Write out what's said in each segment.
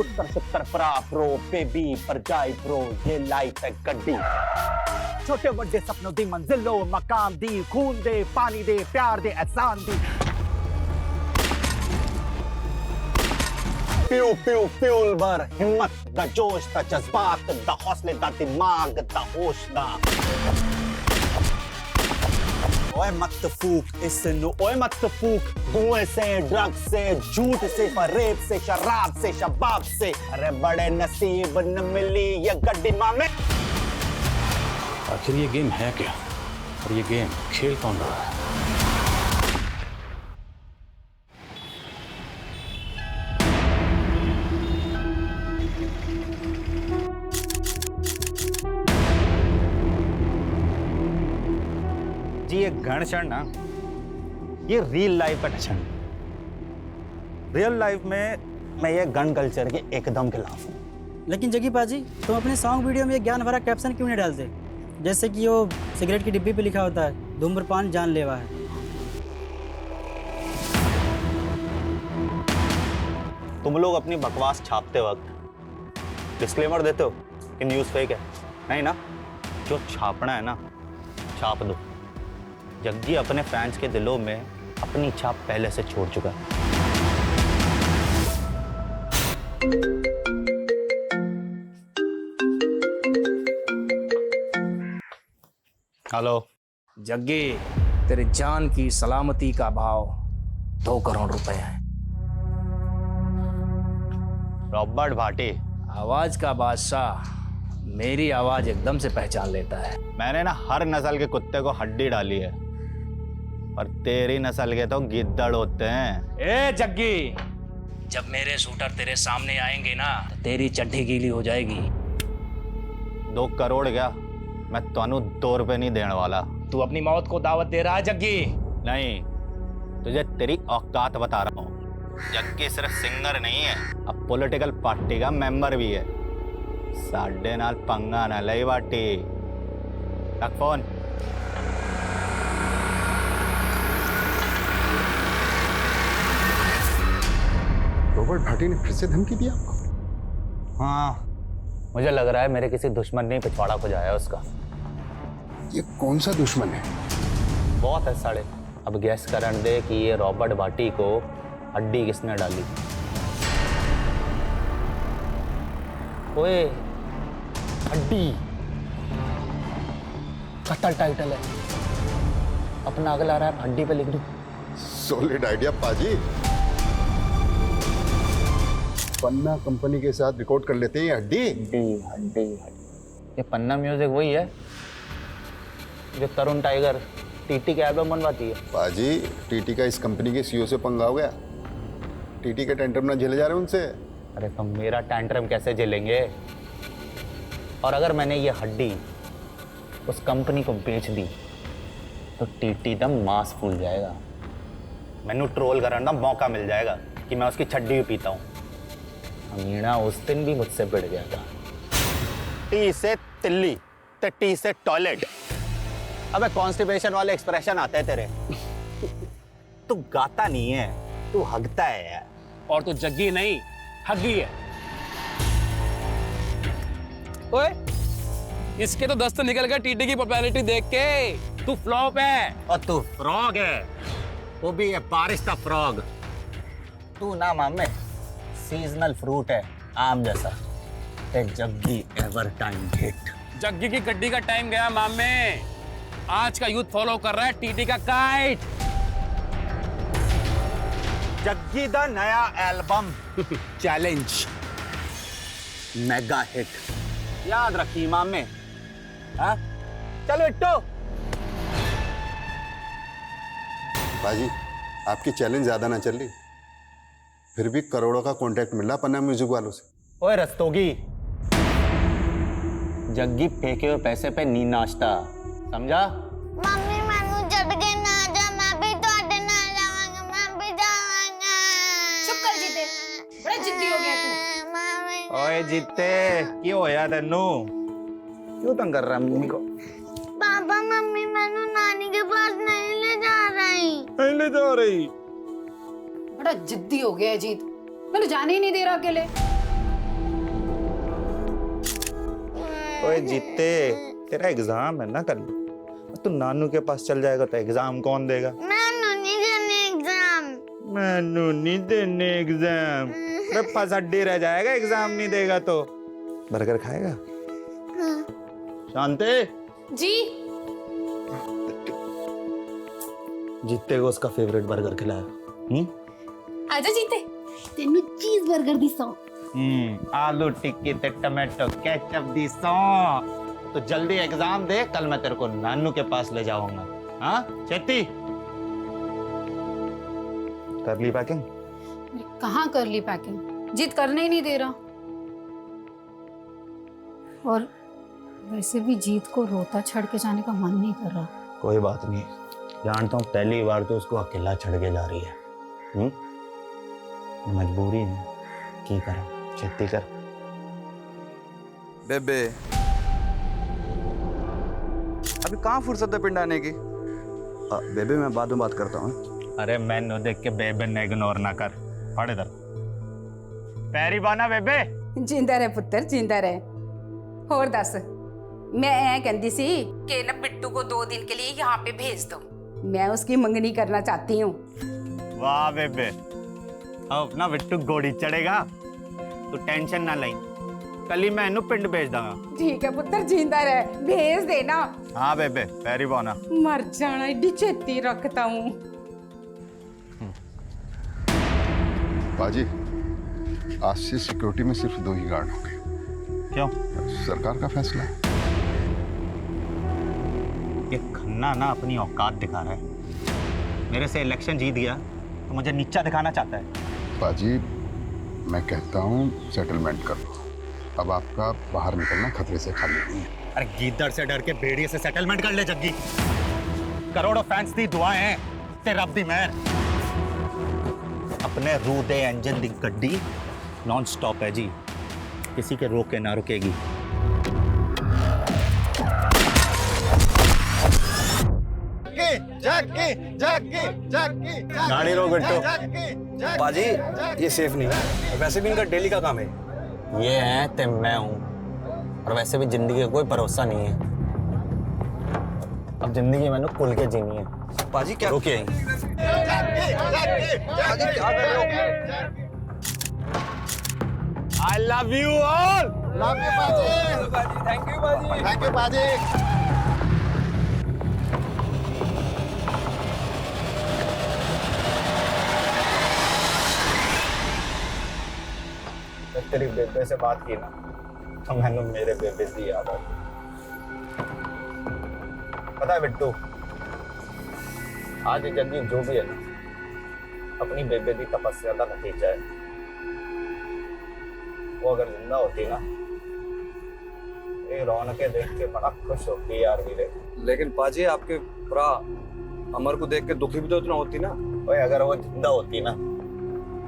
उत्तर सत्तर परा pro baby पर जाए प्रो ये लाइफ है गड्डी। छोटे बड़े सपनों दी मंजिलो मकाम दी खून दे पानी दे प्यार दे एहसान दी। प्यू प्यू प्यूल भर हिम्मत दा जोश दा जज्बात दा हौसले दा दिमाग दा होश दा। ओए मत फूक इसनु ओए मत फूक धुएं से ड्रग से झूठ से रेप से शराब से शबाब से। अरे बड़े नसीब न मिली ये गड्डी मामे। आखिर ये गेम है क्या और ये गेम खेल कौन रहा है? जी ये गण क्षण ना ये रियल लाइफ का क्षण। रियल लाइफ में मैं ये गन कल्चर के एकदम खिलाफ हूँ। लेकिन जग्गी पाजी तुम अपने सॉन्ग वीडियो में ये ज्ञान भरा कैप्शन क्यों नहीं डालते? जैसे कि वो सिगरेट की डिब्बी पे लिखा होता है धूम्रपान जानलेवा है। तुम लोग अपनी बकवास छापते वक्त डिस्क्लेमर देते हो कि न्यूज़ फेक है। नहीं ना, जो छापना है ना छाप दो। जग्गी अपने फैंस के दिलों में अपनी छाप पहले से छोड़ चुका है। हेलो जग्गी, तेरे जान की सलामती का भाव 2 करोड़ रुपए है। रॉबर्ट भाटी आवाज का बादशाह मेरी आवाज एकदम से पहचान लेता है। मैंने ना हर नस्ल के कुत्ते को हड्डी डाली है पर तेरी नस्ल के तो गिद्दड़ होते हैं। ए जग्गी, जब मेरे शूटर तेरे सामने आएंगे ना तो तेरी चड्डी गीली हो जाएगी। 2 करोड़ क्या, मैं तानू 2 रुपए नहीं देने वाला। तू अपनी मौत को दावत दे रहा है जग्गी? नहीं, तुझे तेरी औकात बता रहा हूँ। जग्गी सिर्फ सिंगर नहीं है, अब पॉलिटिकल पार्टी का मेंबर भी है। साढ़े नाल पंगा ना लई बाटी। रख फोन। रॉबर्ट भाटी ने फिर से धमकी दिया आपको? हाँ, मुझे लग रहा है मेरे किसी दुश्मन ने पिछवाड़ा खुजाया उसका। ये कौन सा दुश्मन है? बहुत है साले। अब गैस करन दे कि ये रॉबर्ट भाटी को हड्डी किसने डाली। ओए हड्डी कत्ल टाइटल है अपना। अगला रैप हड्डी पे लिख दूं। सॉलिड आइडिया पाजी। पन्ना कंपनी के साथ रिकॉर्ड कर लेते हैं ये हड्डी। हड्डी हड्डी ये पन्ना म्यूजिक वही है जो तरुण टाइगर टीटी के एल्बम बनवाती है। पाजी, टीटी का इस कंपनी के सीईओ से पंगा हो गया। टीटी के टेंट्रम ना झेले जा रहे उनसे। अरे तो मेरा टेंट्रम कैसे झेलेंगे? और अगर मैंने ये हड्डी उस कंपनी को बेच दी तो टीटी दम मांस फूल जाएगा। मैनू ट्रोल करने का मौका मिल जाएगा कि मैं उसकी छड्डी भी पीता हूँ। अमीना उस दिन भी मुझसे भिड़ गया था। टी से तिल्ली ते टी से टॉयलेट। अबे कॉन्स्टिपेशन वाले एक्सप्रेशन आते हैं तेरे। तू गाता नहीं है, तू हगता है यार। और तू जग्गी नहीं हग्गी है। ओए, इसके तो दस्त निकल गया टीटी की पॉपुलैरिटी देख के। तू फ्लॉप है। और तू फ्रॉग है, वो भी है बारिश का फ्रॉग। तू ना मामे सीजनल फ्रूट है, आम जैसा। ते Jaggi ever time hit. Jaggi की गड्डी का टाइम गया मामे। आज का यूथ फॉलो कर रहा है टीटी का काइट। जग्गी दा नया एल्बम चैलेंज मेगा हिट। याद रखी मामे। हाँ चलो इट्टो। पाजी, आपकी चैलेंज ज्यादा ना चल रही, फिर भी करोड़ों का कॉन्ट्रैक्ट मिल रहा पन्ना म्यूजिक वालों से। ओए रस्तोगी, जग्गी फेंके हुए पैसे पे नी नाचता, समझा? मम्मी मैनू छड़ के ना जा, मैं भी ਤੁਹਾਡੇ ਨਾਲ ਜਾਵਾਂਗਾ, मैं भी जावांगा। चुप कर जीते, बड़ा जिद्दी हो गया तू। मम्मी ओए जीते की होया तेनू? क्यों तंग कर रहा है मम्मी को? पापा मम्मी मैनू नानी के पास नहीं ले जा रही। नहीं ले जा रही। बड़ा जिद्दी हो गया है जीत, मैंने जाने ही नहीं दे रहा अकेले। ओए जीते, तेरा एग्जाम है ना कल, तू नानू के पास चल जाएगा तो एग्जाम कौन देगा? नानू नहीं देने एग्जाम। नानू नहीं देने एग्जाम? अरे फसड्डी रह जाएगा एग्जाम नहीं देगा तो। बर्गर खाएगा? शांति जी जीते को उसका फेवरेट बर्गर खिलाया। आजा जीते, तेनू चीज बर्गर दी सौ। आलू टिक्की ते टमाटो केचप दी सौ। तो जल्दी एग्जाम दे, कल मैं तेरे को नानू के पास ले जाऊंगा। हाँ चेती, कर ली पैकिंग? कहाँ कर ली पैकिंग, जीत करने ही नहीं दे रहा। और वैसे भी जीत को रोता छड़ के जाने का मन नहीं कर रहा। कोई बात नहीं, जानता हूँ पहली बार तो उसको अकेला छड़ के जा रही है। मजबूरी है, की करा, खेती कर। बेबे अभी कहाँ फुर्सत है पिंड आने की? बेबे मैं बाद में बात करता हूँ। अरे मैनू देख के बेबे ने इग्नोर ना कर, पढ़ इधर। पैरी बाना बेबे। जिंदा रहे पुत्र, जिंदा रहे। होर दस, मैं ऐ कहती सी कि ना बिट्टू को 2 दिन के लिए यहाँ पे भेज दो, मैं उसकी मंगनी करना चाहती हूँ। वाह बेबे, अब अपना बिट्टू घोड़ी चढ़ेगा, तू टेंशन ना लाई, कल ही मैं इन्हू पिंड भेज दूंगा। ठीक है पुत्र, जिंदा रहे, भेज देना। हाँ बेबे, पैरी बाना। मर जाना, एडी छेती रखता हूँ। बाजी, आज से सिक्योरिटी में सिर्फ 2 ही गार्ड होंगे। क्यों? सरकार का फैसला है। ये खन्ना ना अपनी औकात दिखा रहा है। मेरे से इलेक्शन जीत गया तो मुझे नीचा दिखाना चाहता है। बाजी, मैं कहता हूँ सेटलमेंट कर लो। अब आपका बाहर निकलना खतरे से खाली नहीं है। अरे गीदड़ से डर के भेड़िए से सेटलमेंट कर ले जग्गी। करोड़ों फैंस दी दुआएं हैं, ते रब दी मेहर। अपने रू दे इंजन दी गड्डी नॉन स्टॉप है जी, किसी के रोके ना रुकेगी। गाड़ी रोक बिट्टू। बाजी ये सेफ नहीं है, वैसे भी इनका डेली का काम है। ये है ते मैं हूँ, और वैसे भी जिंदगी का कोई भरोसा नहीं है। अब जिंदगी मैंने खुल के जीनी है। बाजी क्या रोके I love you all. Love you, बाजी। थैंक यू बाजी। Thank you, बाजी। तेरी बेबे से बात की ना, तो मैंने मेरे बेबे की याद आ गई। पता है बिट्टू, आज जल्दी जो भी है ना, अपनी बेबे की तपस्या का नतीजा है। वो अगर जिंदा होती ना, ये रौनकें देख के बड़ा खुश होती यार वीरे। लेकिन बाजी आपके पूरा अमर को देख के दुखी भी तो इतना होती ना। भाई अगर वो जिंदा होती ना,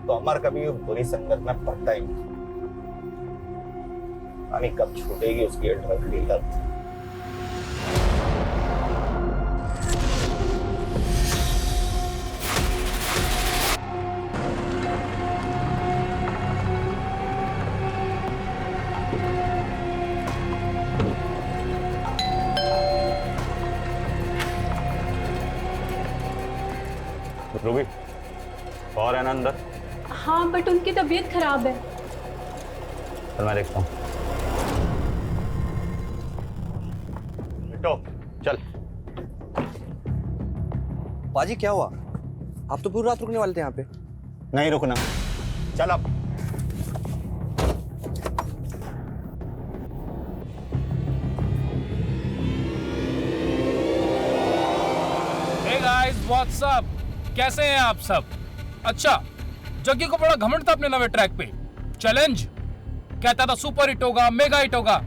तो अमर कभी बुरी संगत में पड़ता ही नहीं। पानी कब छूटेगी उसकी ये ड्रग डीलर। रूबी, और है ना अंदर? हाँ बट उनकी तबीयत खराब है। चल मैं देखता हूँ। बिट्टू चल। बाजी क्या हुआ? आप तो पूरी रात रुकने वाले थे यहाँ पे। नहीं रुकना, चल अब। Hey guys, what's up? कैसे हैं आप सब? अच्छा, जग्गी को बड़ा घमंड था अपने नवे ट्रैक पे। चैलेंज कहता था सुपर हिट होगा, मेगा हिट होगा,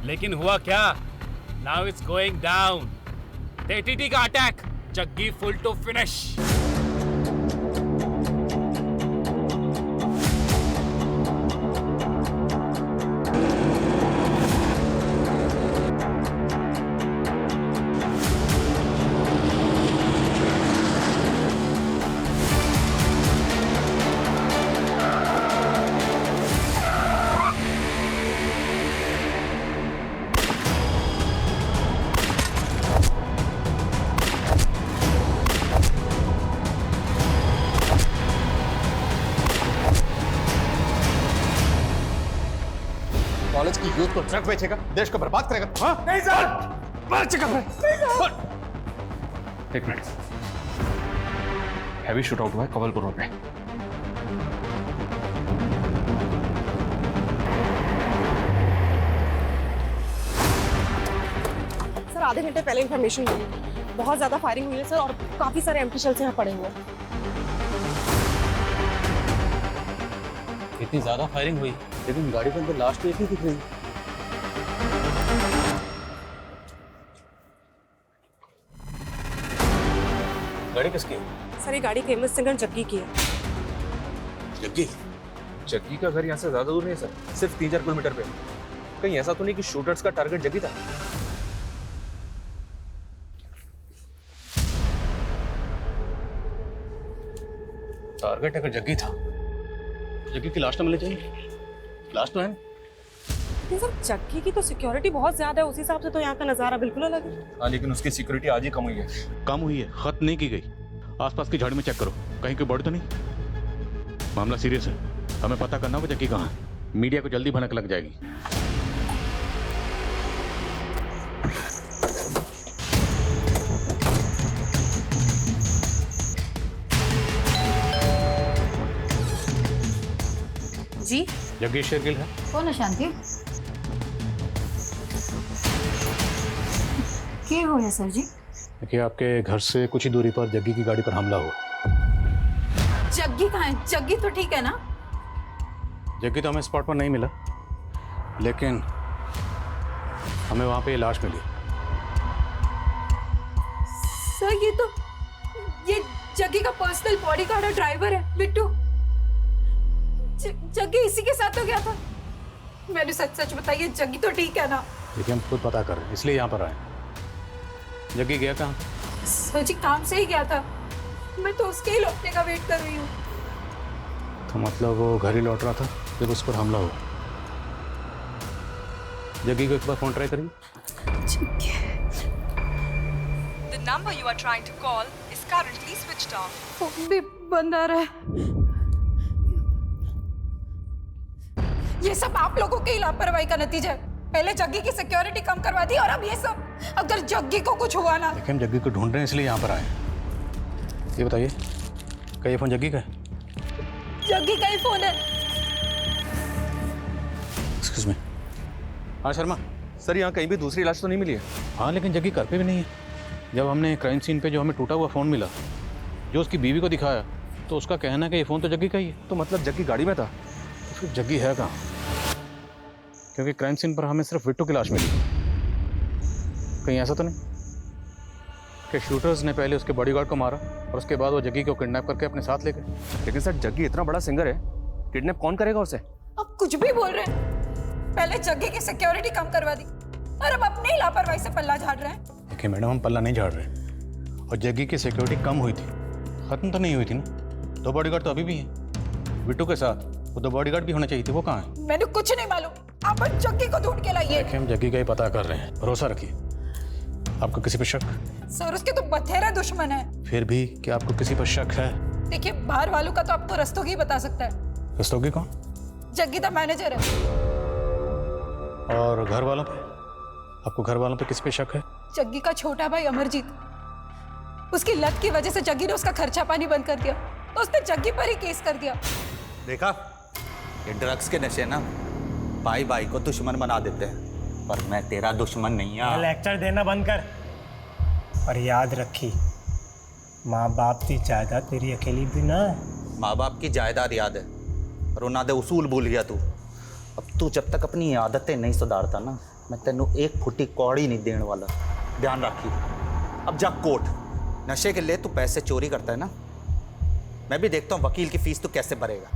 लेकिन हुआ क्या? Now it's going down. TT का attack, Jaggi full to finish. Youth को ड्रग बेचेगा, देश को बर्बाद करेगा। हाँ? नहीं सर, मार चुका एक मिनट, हैवी शूट आउट हुआ है कवलपुर रोड पे। सर आधे घंटे पहले इन्फॉर्मेशन मिली, बहुत ज्यादा फायरिंग हुई है सर, और काफी सारे एम्प्टी शेल्स यहाँ पड़े हुए हैं। इतनी ज्यादा फायरिंग हुई, लेकिन गाड़ी के अंदर लास्ट एक ही दिख रही। गाड़ी किसकी? सर ये गाड़ी फेमस सिंगर जग्गी की है। जग्गी? जग्गी का घर यहाँ से ज्यादा दूर नहीं है सर, सिर्फ 3-4 किलोमीटर पे। कहीं ऐसा तो नहीं कि शूटर्स का टारगेट जग्गी था? टारगेट अगर जग्गी था, जग्गी की लाश तो मिलनी चाहिए। लाश तो है। लेकिन सर जग्गी की तो सिक्योरिटी बहुत ज्यादा है, उस हिसाब से तो यहाँ का नजारा बिल्कुल अलग है। हाँ, लेकिन उसकी सिक्योरिटी आज ही कम हुई है। कम हुई है, खत्म नहीं की गई। आसपास की झाड़ी में चेक करो, कहीं कोई बॉडी तो नहीं। मामला सीरियस है, हमें पता करना होगा जग्गी कहाँ है। मीडिया को जल्दी भनक लग जाएगी। जी जग्गी शेरगिल है। कौन है शांति? क्या हो गया सर जी? देखिए, आपके घर से कुछ ही दूरी पर जग्गी की गाड़ी पर हमला हुआ। जग्गी कहाँ है? जग्गी तो ठीक है ना? जग्गी तो हमें स्पॉट पर नहीं मिला, लेकिन हमें वहाँ पे लाश मिली। सर ये जग्गी का पर्सनल बॉडीगार्ड और ड्राइवर है बिट्टू। जग्गी इसी के साथ तो गया था। मैंने सच बताइए, जग्गी तो ठीक है ना? देखिए, हम खुद पता कर रहे हैं, इसलिए यहाँ पर आए। जग्गी गया कहाँ? सर जी काम से ही गया था, मैं तो उसके ही लौटने का वेट कर रही हूँ। तो मतलब वो घर ही लौट रहा था जब उस पर हमला हुआ। जग्गी को एक बार फोन ट्राई करिए। The number you are trying to call is currently switched off. Phone भी बंद आ रहा है। ये सब आप लोगों की लापरवाही का नतीजा है। पहले जग्गी की सिक्योरिटी कम करवा दी और अब ये सब। अगर जग्गी को कुछ हुआ ना। देखिए, हम जग्गी को ढूंढ रहे हैं, इसलिए यहाँ पर आए। ये बताइए, क्या ये फोन जग्गी का है? जग्गी का ही फोन है। Excuse me. हाँ शर्मा। सर, यहाँ कहीं भी दूसरी लाश तो नहीं मिली है? हाँ, लेकिन जग्गी घर पे भी नहीं है। जब हमने क्राइम सीन पे जो हमें टूटा हुआ फ़ोन मिला, जो उसकी बीवी को दिखाया, तो उसका कहना है कि ये फ़ोन तो जग्गी का ही है। तो मतलब जग्गी गाड़ी में था? तो फिर जग्गी है कहाँ? क्योंकि क्राइम सीन पर हमें सिर्फ बिट्टू की लाश मिली। कहीं ऐसा तो नहीं कि शूटर्स ने पहले उसके बॉडीगार्ड को मारा और उसके बाद वो जग्गी को किडनैप करके अपने साथ ले गए? लेकिन सर, जग्गी इतना बड़ा सिंगर है, किडनैप कौन करेगा उसे? अब कुछ भी बोल रहे हैं। पहले जग्गी की सिक्योरिटी कम करवा दी और अब अपनी ही लापरवाही से पल्ला झाड़ रहे हैं। देखिए मैडम, हम पल्ला नहीं झाड़ रहे। और जग्गी की सिक्योरिटी कम हुई थी, खत्म तो नहीं हुई थी ना। 2 बॉडीगार्ड तो अभी भी हैं बिट्टू के साथ। वो 2 बॉडीगार्ड भी होने चाहिए थे, वो कहाँ है? मैंने कुछ नहीं मालूम, आप जग्गी को ढूंढ के लाइए। देखिए, हम जग्गी का ही पता कर रहे हैं, भरोसा रखिए। आपको किसी पर शक? सर उसके तो बथेरे दुश्मन है। फिर भी क्या आपको किसी पर शक है? देखिए, बाहर वालों का तो आपको रस्तोगी ही बता सकता है। रस्तोगी कौन? जग्गी का मैनेजर है। और घर वालों पे? आपको घर वालों पे किस पे शक है? जग्गी का छोटा भाई अमरजीत, उसकी लत की वजह से जग्गी ने उसका खर्चा पानी बंद कर दिया, तो उसने जग्गी पर ही केस कर दिया। देखा, ये ड्रग्स के नशे ना भाई भाई को दुश्मन बना देते हैं, पर मैं तेरा दुश्मन नहीं हूं। लेक्चर देना बंद कर और याद रखी, माँ बाप की जायदाद तेरी अकेली भी ना है। माँ बाप की जायदाद याद है, पर उन्होंने उसूल भूल गया तू। अब तू जब तक अपनी आदतें नहीं सुधारता ना, मैं तेनू 1 फुटी कौड़ी नहीं देने वाला, ध्यान रखी। अब जा कोर्ट, नशे के लिए तू पैसे चोरी करता है ना, मैं भी देखता हूँ वकील की फीस तू कैसे भरेगा।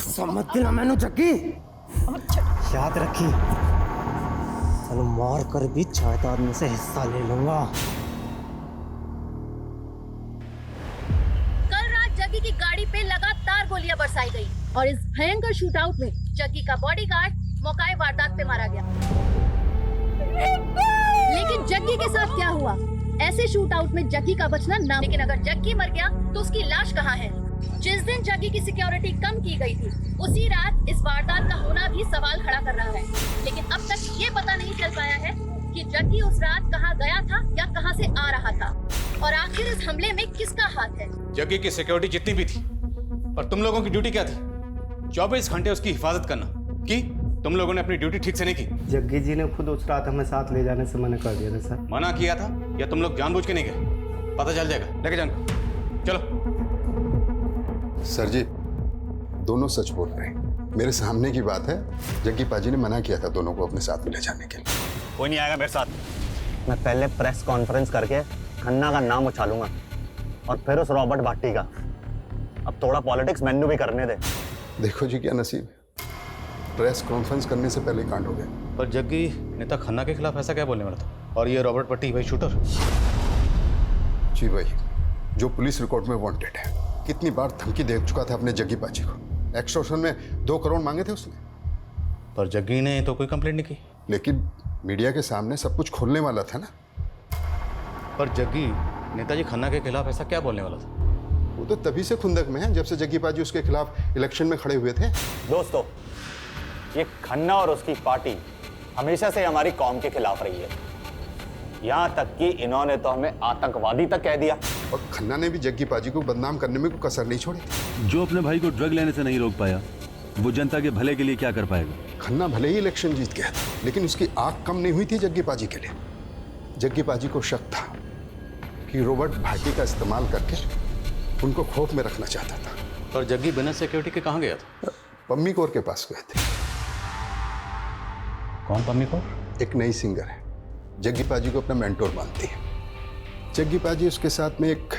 समझ देना मैनू जग्गी, याद रखी, चलो मार कर भी जायदाद में से हिस्सा ले लूंगा। कल रात जग्गी की गाड़ी पे लगातार गोलियां बरसाई गई और इस भयंकर शूटआउट में जग्गी का बॉडीगार्ड मौकाए वारदात पे मारा गया। लेकिन जग्गी के साथ क्या हुआ? ऐसे शूटआउट में जग्गी का बचना ना, लेकिन अगर जग्गी मर गया तो उसकी लाश कहाँ है? जिस दिन जग्गी की सिक्योरिटी कम की गई थी उसी रात इस वारदात का होना भी सवाल खड़ा कर रहा है। लेकिन अब तक ये पता नहीं चल पाया है कि जग्गी उस रात कहाँ गया था या कहाँ से आ रहा था, और आखिर इस हमले में किसका हाथ है। जग्गी की सिक्योरिटी जितनी भी थी, पर तुम लोगों की ड्यूटी क्या थी? 24 घंटे उसकी हिफाजत करना। की तुम लोगों ने अपनी ड्यूटी ठीक से नहीं की? जग्गी जी ने खुद उस रात हमें साथ ले जाने से मना कर दिया था सर। मना किया था या तुम लोग जानबूझ के नहीं गए? पता चल जाएगा, लेके जान। चलो। सर जी, दोनों सच बोल रहे हैं। मेरे सामने की बात है, जग्गी पाजी ने मना किया था दोनों को अपने साथ में ले जाने के लिए। कोई नहीं आएगा मेरे साथ। मैं पहले प्रेस कॉन्फ्रेंस करके खन्ना का नाम उछालूंगा और फिर उस रॉबर्ट भाटी का। अब थोड़ा पॉलिटिक्स मैनू भी करने दे। देखो जी क्या नसीब है, प्रेस कॉन्फ्रेंस करने से पहले कांड हो गया। पर जग्गी नेता खन्ना के खिलाफ ऐसा क्या बोलने वाला था? और ये रॉबर्ट भट्टी भाई शूटर? जी भाई, जो पुलिस रिकॉर्ड में वांटेड है, कितनी बार धमकी दे चुका था अपने जग्गी पाजी को। एक्सटॉर्शन में 2 करोड़ मांगे थे उसने। पर जग्गी ने तो कोई कंप्लेंट नहीं की। लेकिन मीडिया के सामने सब कुछ खोलने वाला था ना। पर जग्गी नेताजी खन्ना के खिलाफ ऐसा क्या बोलने वाला था? वो तो तभी से खुंदक में है जब से जग्गी पाजी उसके खिलाफ इलेक्शन में खड़े हुए थे। दोस्तों, ये खन्ना और उसकी पार्टी हमेशा से हमारी कौम के खिलाफ रही है। यहाँ तक कि इन्होंने तो हमें आतंकवादी तक कह दिया। और खन्ना ने भी जग्गी पाजी को बदनाम करने में कोई कसर नहीं छोड़ी। जो अपने भाई को ड्रग लेने से नहीं रोक पाया, वो जनता के भले के लिए क्या कर पाएगा? खन्ना भले ही इलेक्शन जीत गया था, लेकिन उसकी आंख कम नहीं हुई थी जग्गी पाजी के लिए। जग्गी पाजी को शक था कि रॉबर्ट भाटी का इस्तेमाल करके उनको खौफ में रखना चाहता था। पर जग्गी बिना सिक्योरिटी के कहाँ गया था? पम्मी कौर के पास गए थे। कौन पम्मी कौर? एक नई सिंगर है, जग्गी पाजी को अपना मेंटोर मानती है। जग्गी पाजी उसके साथ में एक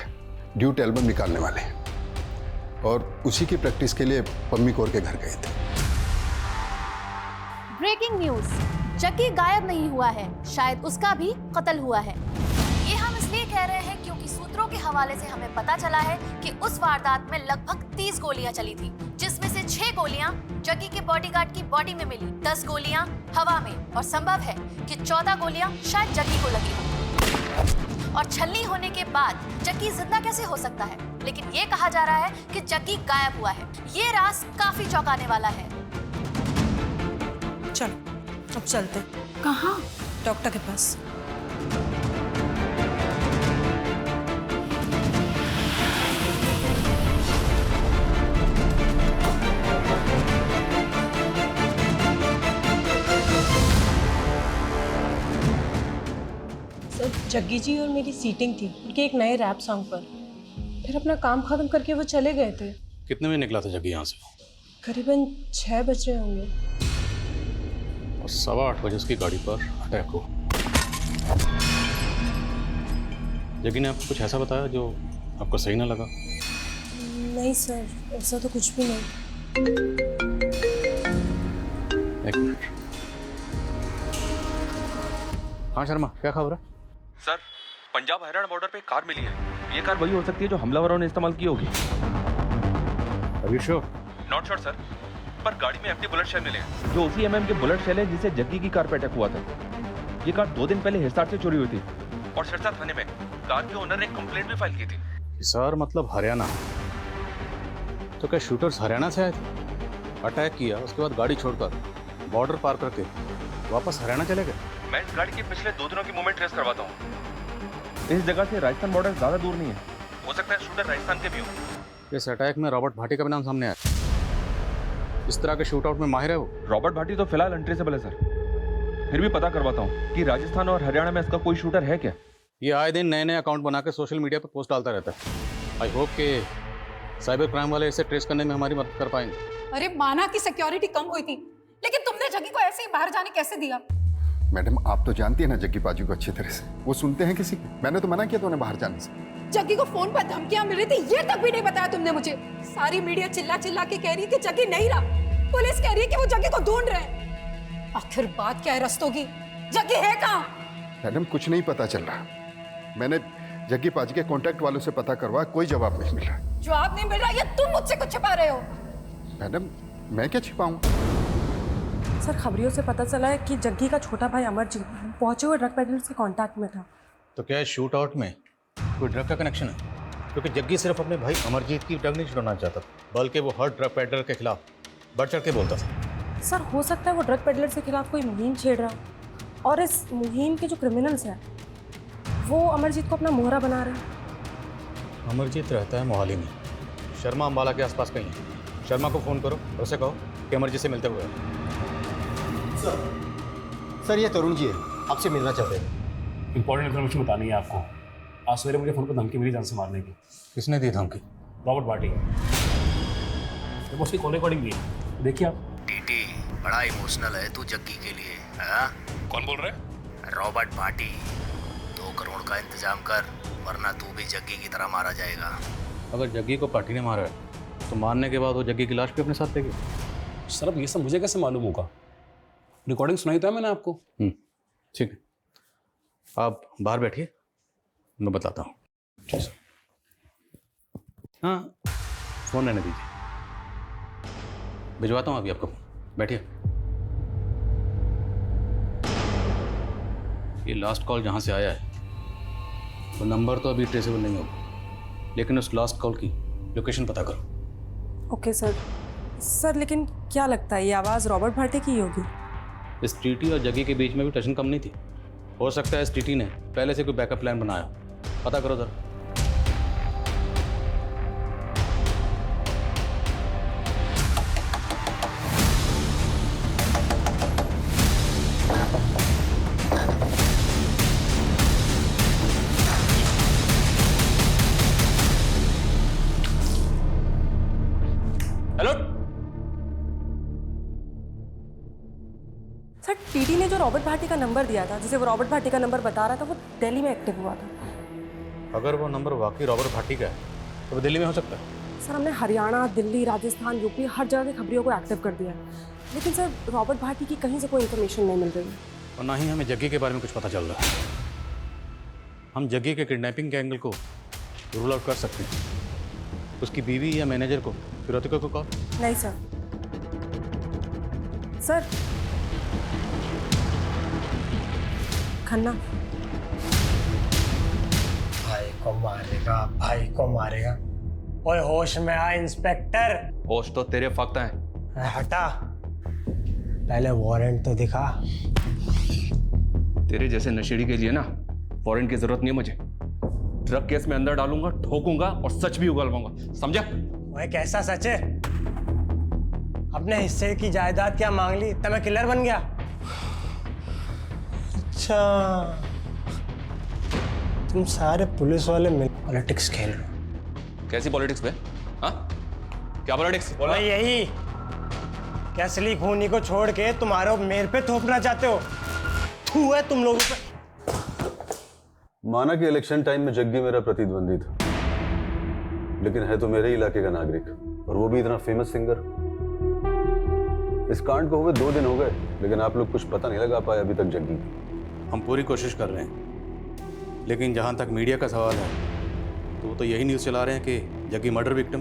ड्यूट एल्बम निकालने वाले हैं और उसी की प्रैक्टिस के लिए पम्मी कौर के घर गए थे। ब्रेकिंग न्यूज, जग्गी गायब नहीं हुआ है, शायद उसका भी कत्ल हुआ है। ये हम इसलिए कह रहे हैं क्योंकि सूत्रों के हवाले से हमें पता चला है कि उस वारदात में लगभग 30 गोलियां चली थी, जिसमें से 6 गोलियां जग्गी के बॉडीगार्ड की बॉडी में मिली, 10 गोलियां हवा में, और संभव है कि 14 गोलियां शायद जग्गी को लगी हो। और छलनी होने के बाद जग्गी जिंदा कैसे हो सकता है? लेकिन ये कहा जा रहा है कि जग्गी गायब हुआ है। ये राज काफी चौंकाने वाला है। चलो अब चलते। कहाँ? डॉक्टर के पास। सर, जग्गी जी और मेरी सीटिंग थी उनके एक नए रैप सॉन्ग पर। फिर अपना काम खत्म करके वो चले गए थे। कितने बजे निकला था जग्गी यहाँ से? करीबन 6 बज रहे होंगे। और 8:15 बजे उसकी गाड़ी पर अटैक हुआ। जग्गी ने आपको कुछ ऐसा बताया जो आपको सही ना लगा? नहीं सर, ऐसा तो कुछ भी नहीं। एक मिनट। हाँ शर्मा, क्या खबर है? सर, पंजाब हरियाणा बॉर्डर पे एक कार मिली है। ये कार वही हो सकती है जो हमलावरों ने इस्तेमाल की होगी। Are you sure? Not sure sir, पर गाड़ी में एम्प्टी बुलेट शेल मिले हैं, जो उसी एमएम के बुलेट शेल है जिसे जग्गी की कार पे अटैक हुआ था। ये कार 2 दिन पहले हिसार से चोरी हुई थी और सिरसा थाने में कार के ओनर ने कंप्लेंट भी फाइल की थी। हिसार मतलब हरियाणा? तो क्या शूटर्स हरियाणा से आए थे? अटैक किया, उसके बाद गाड़ी छोड़कर बॉर्डर पार करके वापस हरियाणा चले गए? मैं इस गाड़ी के पिछले 2 दिनों की मूवमेंट ट्रेस करवाता हूँ। इस जगह से राजस्थान बॉर्डर ज्यादा दूर नहीं है, हो सकता है शूटर राजस्थान के भी हो। इस अटैक में रॉबर्ट भाटी का भी नाम सामने आया। इस तरह के शूट आउट में माहिर है वो। रॉबर्ट भाटी तो फिलहाल अनट्रेसेबल है सर, फिर भी पता करवाता हूँ कि राजस्थान और हरियाणा में इसका कोई शूटर है क्या। ये आए दिन नए नए अकाउंट बना के सोशल मीडिया पर पोस्ट डालता रहता है। आई होप कि साइबर क्राइम वाले इसे ट्रेस करने में हमारी मदद कर पाएंगे। अरे माना की सिक्योरिटी कम हुई थी, लेकिन तुमने जग्गी को ऐसे ही बाहर जाने कैसे दिया? मैडम, आप तो जानती है ना जग्गी पाजी को अच्छी तरह से। वो सुनते हैं किसी की? मैंने तो मना किया था उन्हें बाहर जाने से। जग्गी को फोन पर धमकियां मिल रही थी, ये तक भी नहीं बताया तुमने मुझे। सारी मीडिया चिल्ला चिल्ला के कह रही है कि जग्गी नहीं रहा, पुलिस कह रही है कि वो जग्गी को ढूंढ रहे हैं। आखिर बात क्या है रस्तों की? जग्गी है कहाँ? मैडम, कुछ नहीं पता चल रहा। मैंने जग्गी पाजी के कॉन्टैक्ट वालों से पता करवा, कोई जवाब नहीं मिल रहा। जवाब नहीं मिल रहा, ये तुम मुझसे कुछ छिपा रहे हो। मैडम, मैं क्या छिपाऊं? सर, खबरियों से पता चला है कि जग्गी का छोटा भाई अमरजीत पहुंचे हुए ड्रग पेडलर्स के कांटेक्ट में था। तो क्या शूट आउट में कोई ड्रग का कनेक्शन है? क्योंकि जग्गी सिर्फ अपने भाई अमरजीत की टंग नहीं छुड़ाना चाहता, बल्कि वो हर ड्रग पेडलर के खिलाफ बढ़ चढ़ के बोलता था। सर हो सकता है वो ड्रग पेडलर के खिलाफ कोई मुहिम छेड़ रहा, और इस मुहिम के जो क्रिमिनल्स हैं वो अमरजीत को अपना मोहरा बना रहे हैं। अमरजीत रहता है मोहाली में, शर्मा अम्बाला के आसपास कहीं है। शर्मा को फ़ोन करो और उसे कहो कि अमरजीत से मिलते हुए। सर ये तरुण जी है, आपसे मिलना चाहते हैं। इंपॉर्टेंट इन्फॉर्मेशन बतानी है आपको। आज सवेरे मुझे फोन पर धमकी मिली जान से मारने की। किसने दी धमकी? रॉबर्ट भाटी। उसकी कॉल रिकॉर्डिंग भी है, देखिए आप। टीटी बड़ा इमोशनल है तू जग्गी के लिए, हाँ? कौन बोल रहे हैं? रॉबर्ट भाटी। 2 करोड़ का इंतजाम कर, वरना तू भी जग्गी की तरह मारा जाएगा। अगर जग्गी को पार्टी ने मारा है तो मारने के बाद वो जग्गी की लाश भी अपने साथ लेगी। सर अब ये सब मुझे कैसे मालूम होगा? रिकॉर्डिंग सुनाई था मैंने आपको। ठीक है, आप बाहर बैठिए, मैं बताता हूँ। हाँ, फ़ोन रहने दीजिए, भिजवाता हूँ अभी आपको। बैठिए। ये लास्ट कॉल जहाँ से आया है वो नंबर तो अभी ट्रेसेबल नहीं होगा, लेकिन उस लास्ट कॉल की लोकेशन पता करो। Okay sir. सर लेकिन क्या लगता है ये आवाज़ रॉबर्ट भाटी की ही होगी? इस टीटी और जग्गी के बीच में भी टेंशन कम नहीं थी। हो सकता है इस टीटी ने पहले से कोई बैकअप प्लान बनाया, पता करो जरा। हेलो सर, टीटी ने जो रॉबर्ट भाटी का नंबर दिया था, जिसे वो रॉबर्ट भाटी का नंबर बता रहा था, वो दिल्ली में एक्टिव हुआ था। अगर वो नंबर वाकई रॉबर्ट भाटी का है तो वो दिल्ली में हो सकता है। सर हमने हरियाणा, दिल्ली, राजस्थान, यूपी हर जगह की खबरियों को एक्टिव कर दिया है, लेकिन सर रॉबर्ट भाटी की कहीं से कोई इन्फॉर्मेशन नहीं मिल रही है। और ना ही हमें जग्गी के बारे में कुछ पता चल रहा है। हम जग्गी के किडनैपिंग के एंगल को रूल आउट कर सकते हैं। उसकी बीवी या मैनेजर को, फिरोतिका को कॉल? नहीं सर। सर खन्ना भाई को मारेगा, भाई को मारेगा। ओए होश में आ इंस्पेक्टर। होश तो तेरे फक्त हैं। हटा, पहले वारंट तो दिखा। तेरे जैसे नशेड़ी के लिए ना वारंट की जरूरत नहीं है मुझे। ड्रग केस में अंदर डालूंगा, ठोकूंगा और सच भी उगलवाऊंगा, समझा? ओए कैसा सच है? अपने हिस्से की जायदाद क्या मांग ली तब मैं किलर बन गया? अच्छा, तुम सारे पुलिस वाले मिल पॉलिटिक्स खेल रहे हो। कैसी पॉलिटिक्स बे? हाँ, क्या पॉलिटिक्स? बोला यही क्या असली खूनी को छोड़ के तुम्हारे मेरे पे थोपना चाहते हो? थू है तुम लोगों पे। माना कि इलेक्शन टाइम में जग्गी मेरा प्रतिद्वंदी था, लेकिन है तो मेरे इलाके का नागरिक, और वो भी इतना फेमस सिंगर। इस कांड को हुए 2 दिन हो गए, लेकिन आप लोग कुछ पता नहीं लगा पाए अभी तक जग्गी। हम पूरी कोशिश कर रहे हैं, लेकिन जहाँ तक मीडिया का सवाल है तो वो तो यही न्यूज़ चला रहे हैं कि जग्गी मर्डर विक्टिम,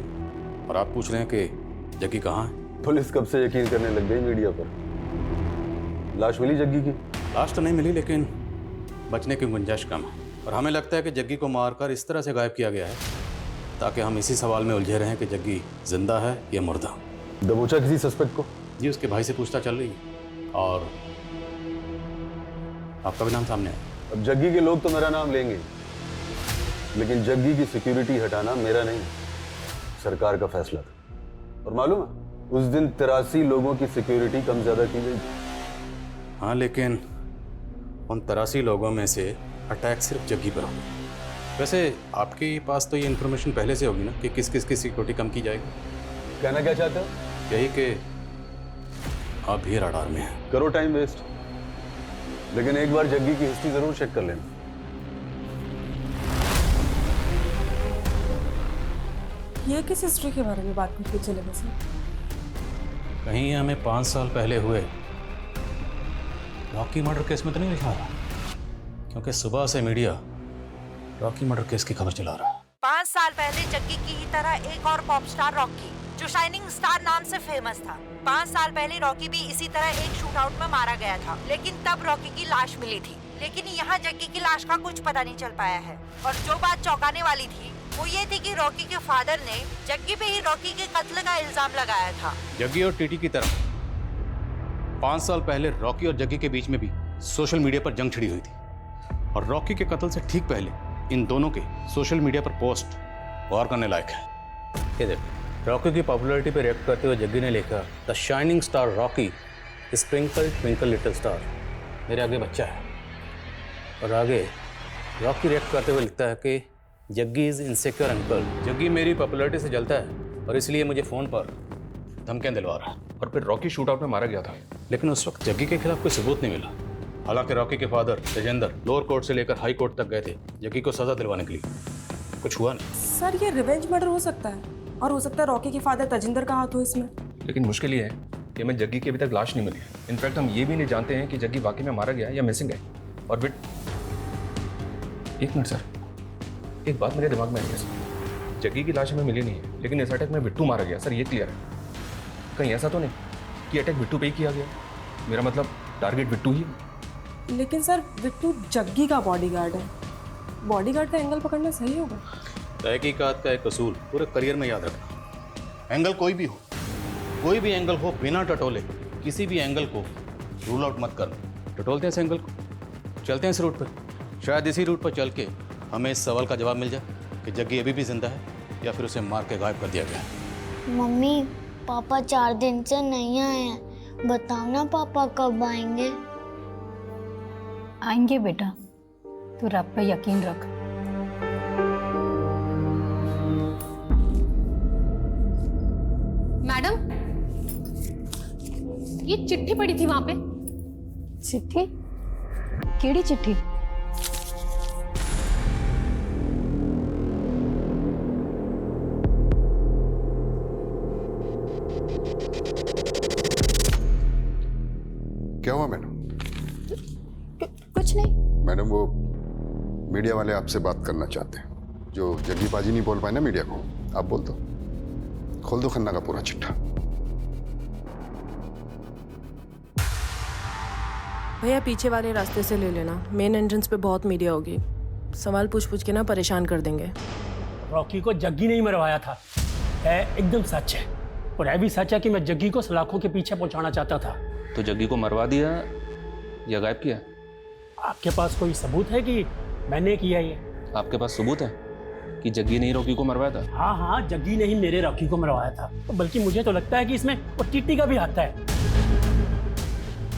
और आप पूछ रहे हैं कि जग्गी कहाँ है। पुलिस कब से यकीन करने लग गई मीडिया पर। लाश मिली जग्गी की? लाश तो नहीं मिली, लेकिन बचने की गुंजाइश कम है, और हमें लगता है कि जग्गी को मारकर इस तरह से गायब किया गया है ताकि हम इसी सवाल में उलझे रहें कि जग्गी जिंदा है या मुर्दा। दबोचा किसी सस्पेक्ट को? जी, उसके भाई से पूछताछ चल रही है, और आपका भी नाम सामने है। अब जग्गी के लोग तो मेरा नाम लेंगे, लेकिन जग्गी की सिक्योरिटी हटाना मेरा नहीं, सरकार का फैसला था। और मालूम है, उस दिन 83 लोगों की सिक्योरिटी कम ज्यादा की गई। हाँ, लेकिन उन 83 लोगों में से अटैक सिर्फ जग्गी पर हो। वैसे आपके पास तो ये इन्फॉर्मेशन पहले से होगी ना कि किस किस की सिक्योरिटी कम की जाएगी। कहना क्या चाहते हो? यही कि आप भी रडार में हैं। करो टाइम वेस्ट, लेकिन एक बार जग्गी की हिस्ट्री जरूर चेक कर लेना। ये किस हिस्ट्री के बारे में बात करके चले वैसे? कहीं हमें 5 साल पहले हुए रॉकी मर्डर केस में तो नहीं लिखा रहा, क्योंकि सुबह से मीडिया रॉकी मर्डर केस की खबर चला रहा है। 5 साल पहले जग्गी की ही तरह एक और पॉप स्टार रॉकी, जो शाइनिंग स्टार नाम से फेमस था। 5 साल पहले रॉकी भी इसी तरह एक शूटआउट में मारा गया था, लेकिन तब रॉकी की लाश मिली थी। लेकिन यहाँ जग्गी की लाश का कुछ पता नहीं चल पाया है। और जो बात चौंकाने वाली थी वो ये थी कि रॉकी के फादर ने जग्गी पे ही रॉकी के कत्ल का इल्जाम लगाया था। जग्गी और टीटी की तरह 5 साल पहले रॉकी और जग्गी के बीच में भी सोशल मीडिया पर जंग छिड़ी हुई थी, और रॉकी के कत्ल से ठीक पहले इन दोनों के सोशल मीडिया पर पोस्ट गौर करने लायक है। ये देख, रॉकी की पॉपुलैरिटी पे रिएक्ट करते हुए जग्गी ने लिखा, the shining star Rocky sprinkle twinkle little star, मेरे आगे बच्चा है। और आगे रॉकी रिएक्ट करते हुए लिखता है कि Jaggi is insecure uncle, Jaggi मेरी पॉपुलैरिटी से जलता है और इसलिए मुझे फ़ोन पर धमकियां दिलवा रहा है। और फिर रॉकी शूट आउट में मारा गया था, लेकिन उस वक्त जग्गी के खिलाफ कोई सबूत नहीं मिला। हालांकि रॉकी के फादर तेजेंद्र लोअर कोर्ट से लेकर हाई कोर्ट तक गए थे जग्गी को सजा दिलवाने के लिए, कुछ हुआ नहीं। सर ये रिवेंज मर्डर हो सकता है, और हो सकता है रॉकी के फादर तजिंदर का हाथ हो इसमें। लेकिन मुश्किल ये है कि हमें जग्गी की अभी तक लाश नहीं मिली है। इनफैक्ट हम ये भी नहीं जानते हैं कि जग्गी वाकई में मारा गया या मिसिंग है। और फिर एक मिनट सर, एक बात मेरे दिमाग में आई है सर, जग्गी की लाश हमें मिली नहीं है, लेकिन इस अटैक में बिट्टू मारा गया सर, ये क्लियर है। कहीं ऐसा तो नहीं कि अटैक बिट्टू पे ही किया गया? मेरा मतलब टारगेट बिट्टू ही। लेकिन सर बिट्टू जग्गी का बॉडीगार्ड है, बॉडीगार्ड का एंगल पकड़ना सही होगा? तहकीकात का एक असूल पूरे करियर में याद रखना, एंगल कोई भी हो, कोई भी एंगल हो, बिना टटोले किसी भी एंगल को रूल आउट मत करना। टटोलते हैं इस एंगल को, चलते हैं इस रूट पर, शायद इसी रूट पर चल के हमें इस सवाल का जवाब मिल जाए कि जग्गी अभी भी जिंदा है या फिर उसे मार के गायब कर दिया गया है। मम्मी पापा 4 दिन से नहीं आए हैं, बताओ ना पापा कब आएंगे? आएंगे बेटा, तू रब पे यकीन रख। मैडम, ये चिट्ठी पड़ी थी वहां पे। चिट्ठी? केड़ी चिट्ठी? क्या हुआ मैडम? कुछ नहीं मैडम, वो मीडिया वाले आपसे बात करना चाहते हैं। जो जग्गी पाजी नहीं बोल पाए ना मीडिया को, आप बोल दो, खोल दो खन्ना का पूरा चिट्ठा। भैया पीछे वाले रास्ते से ले लेना, मेन एंट्रेंस पे बहुत मीडिया होगी, सवाल पूछ के ना परेशान कर देंगे। रॉकी को जग्गी नहीं मरवाया था, है एकदम सच है। और है भी सच है कि मैं जग्गी को सलाखों के पीछे पहुंचाना चाहता था। तो जग्गी को मरवा दिया या गायब किया? आपके पास कोई सबूत है कि मैंने किया ये? आपके पास सबूत है कि जग्गी ने ही रॉकी को मरवाया था? हाँ हाँ, जग्गी ने ही मेरे रॉकी को मरवाया था। बल्कि मुझे तो लगता है कि इसमें वो टीटी का भी हाथ है।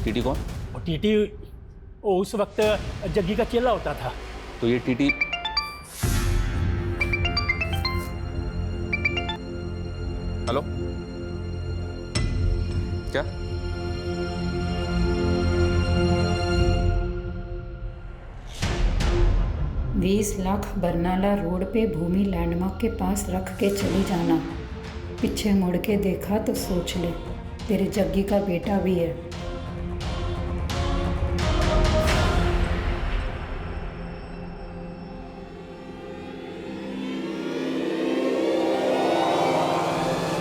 टीटी कौन? वो टीटी वो उस वक्त जग्गी का चेला होता था। तो ये टीटी हेलो, क्या? बीस लाख बरनाला रोड पे भूमि लैंडमार्क के पास रख के चली जाना। पीछे मुड़ के देखा तो सोच ले, तेरे जग्गी का बेटा भी है।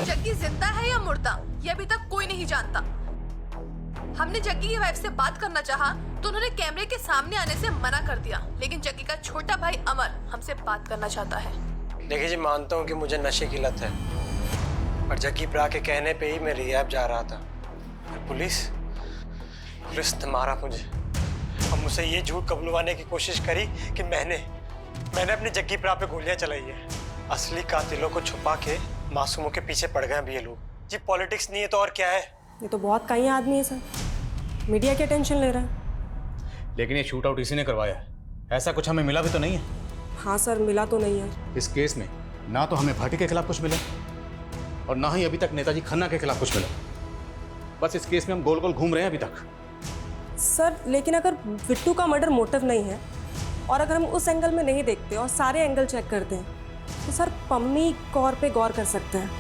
जग्गी जिंदा है या मुर्दा, ये अभी तक कोई नहीं जानता। हमने जग्गी की वाइफ से बात करना चाहा तो उन्होंने कैमरे के सामने आने से मना कर दिया, लेकिन जग्गी का छोटा भाई अमर हमसे बात करना चाहता है। देखिए जी, मानता हूँ कि मुझे नशे की लत है, पर जग्गी प्रा के कहने पे ही मैं रिहैब जा रहा था। पुलिस ने मारा मुझे और मुझसे ये झूठ कबूलवाने की कोशिश करी कि मैंने अपनी जग्गी प्रा पे गोलियां चलाई है। असली कातिलों को छुपा के मासूमों के पीछे पड़ गए अभी ये लोग। जी पॉलिटिक्स नहीं है तो और क्या है? ये तो बहुत कहीं आदमी है सर, मीडिया क्या टेंशन ले रहा है? लेकिन ये शूट आउट इसी ने करवाया है, ऐसा कुछ हमें मिला भी तो नहीं है। हाँ सर, मिला तो नहीं है। इस केस में ना तो हमें भाटी के खिलाफ कुछ मिला और ना ही अभी तक नेताजी खन्ना के खिलाफ कुछ मिला। बस इस केस में हम गोल गोल घूम रहे हैं अभी तक। सर लेकिन अगर बिट्टू का मर्डर मोटिव नहीं है और अगर हम उस एंगल में नहीं देखते और सारे एंगल चेक करते हैं तो सर पम्मी कौर पे गौर कर सकते हैं।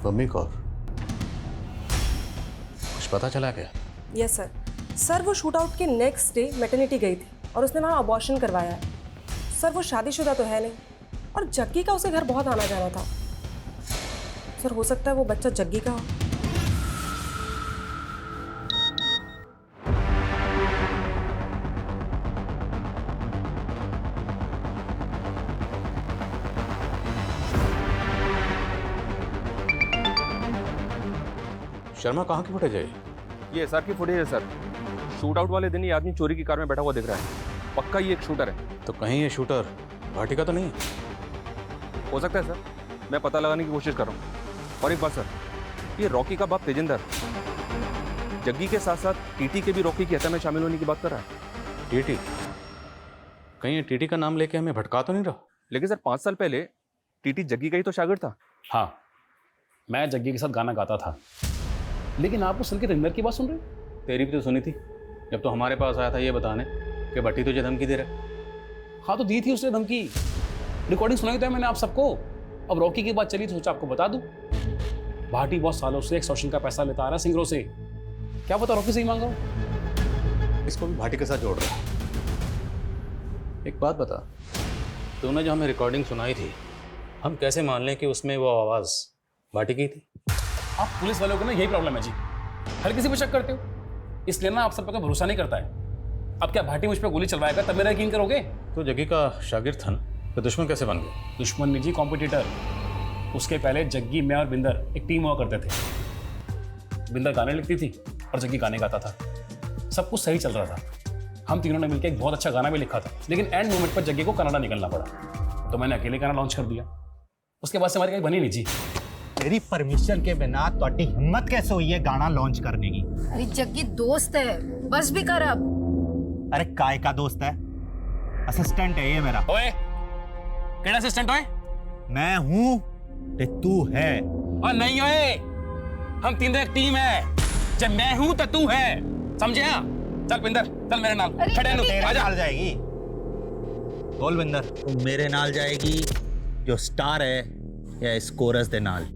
पम्मी कौर? कुछ पता चला क्या? Yes sir. सर वो शूट आउट के नेक्स्ट डे मैटरनिटी गई थी और उसने वहाँ अबॉर्शन करवाया है। सर वो शादीशुदा तो है नहीं और जग्गी का उसे घर बहुत आना जाना था। सर हो सकता है वो बच्चा जग्गी का हो। शर्मा कहाँ की फुटेज है ये एसआर की फुटेज है सर। शूट आउट वाले दिन ये आदमी चोरी की कार में बैठा हुआ दिख रहा है। पक्का ये एक शूटर है। तो कहीं ये शूटर भाटी का तो नहीं है? हो सकता है सर, मैं पता लगाने की कोशिश कर रहा हूँ। और एक बात सर, ये रॉकी का बाप तेजिंदर जग्गी के साथ साथ टीटी के भी रॉकी की हत्या में शामिल होने की बात कर रहा है। टीटी? कहीं ये टीटी का नाम लेके हमें भटका तो नहीं रहा? लेकिन सर 5 साल पहले टीटी जग्गी का ही तो शागिर्द था। हाँ, मैं जग्गी के साथ गाना गाता था। लेकिन आप उस उनके रिंगर की बात सुन रहे हो? तेरी भी तो सुनी थी जब तो हमारे पास आया था ये बताने कि भट्टी तुझे धमकी दे रहा। हाँ तो दी थी उसने धमकी, रिकॉर्डिंग सुनाई तो है मैंने आप सबको। अब रॉकी की बात चली तो सोचा आपको बता दूं। भाटी बहुत सालों से एक्सटॉर्शन का पैसा लेता आ रहा है सिंगरों से। क्या पता रॉकी से ही मांगा हो। इसको भी भाटी के साथ जोड़ रहा है। एक बात बता, तूने जो हमें रिकॉर्डिंग सुनाई थी, हम कैसे मान लें कि उसमें वो आवाज़ भाटी की थी? आप पुलिस वालों को ना यही प्रॉब्लम है जी, हर किसी पे शक करते हो, इसलिए ना आप सब पे भरोसा नहीं करता है। अब क्या भाटी मुझ पे गोली चलवाएगा तब मेरा यकीन करोगे? तो जग्गी का शागिर्द था ना, तो दुश्मन कैसे बन गया? दुश्मन नहीं जी, कॉम्पिटिटर। उसके पहले जग्गी, मैं और बिंदर एक टीम हुआ करते थे। बिंदर गाने लिखती थी और जग्गी गाने गाता था। सब कुछ सही चल रहा था। हम तीनों ने मिलकर एक बहुत अच्छा गाना भी लिखा था, लेकिन एंड मोमेंट पर जग्गी को कनाडा निकलना पड़ा, तो मैंने अकेले गाना लॉन्च कर दिया। उसके बाद से हमारी कहीं बनी नहीं जी। तेरी परमिशन के बिना ਤੁਹਾਡੀ हिम्मत कैसे हुई है गाना लॉन्च करने की? अरे जग्गी दोस्त है, बस भी कर अब। अरे काय का दोस्त है? असिस्टेंट है ये मेरा। ओए, केड़ा असिस्टेंट ओए? मैं हूँ ते तू है। और नहीं ओए, हम तीनों एक टीम है। जब मैं हूँ तो तू है, समझे? हाँ चल बिंदर, चल मेरे नाल। खड़े नु, तेरे आजा। नाल जाएगी। बोल बिंदर, तू मेरे नाल जाएगी जो स्टार है या इस कोरस दे नाल?